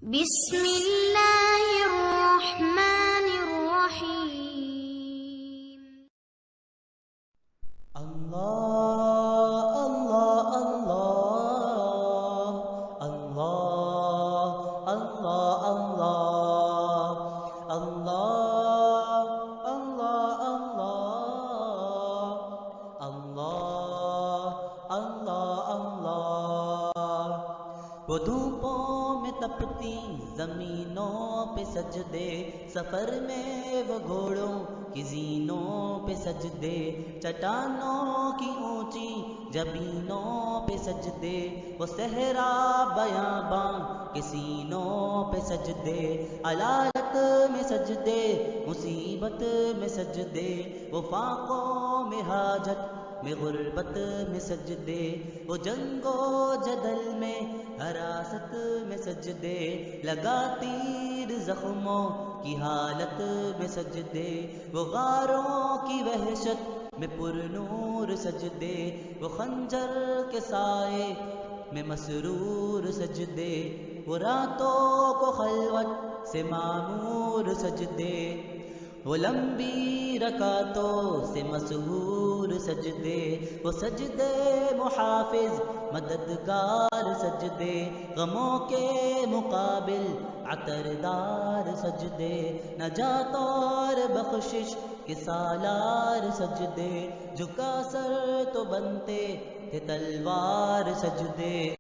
بسم اللہ الرحمن الرحیم۔ اللہ اللہ اللہ اللہ اللہ اللہ اللہ اللہ اللہ اللہ اللہ۔ وہ دھوپوں میں تپتی زمینوں پہ سجدے، سفر میں وہ گھوڑوں کی زینوں پہ سجدے، چٹانوں کی اونچی جبینوں پہ سجدے، وہ صحرا بیاباں کے سینوں پہ سجدے، علالت میں سجدے، مصیبت میں سجدے، وہ فاقوں میں حاجت میں غربت میں سجدے، وہ جنگ و جدل میں حراست میں سجدے، لگا تیر زخموں کی حالت میں سجدے، وہ غاروں کی وحشت میں پر نور سجدے، وہ خنجر کے سائے میں مسرور سجدے، وہ راتوں کو خلوت سے معمور سجدے، وہ لمبی رکعتوں سے مسحور سجدے، وہ سجدے محافظ مددگار سجدے، غموں کے مقابل عطردار سجدے، نجات اور بخشش کے سالار سجدے، جھکا سر تو بنتے تھے تلوار سجدے۔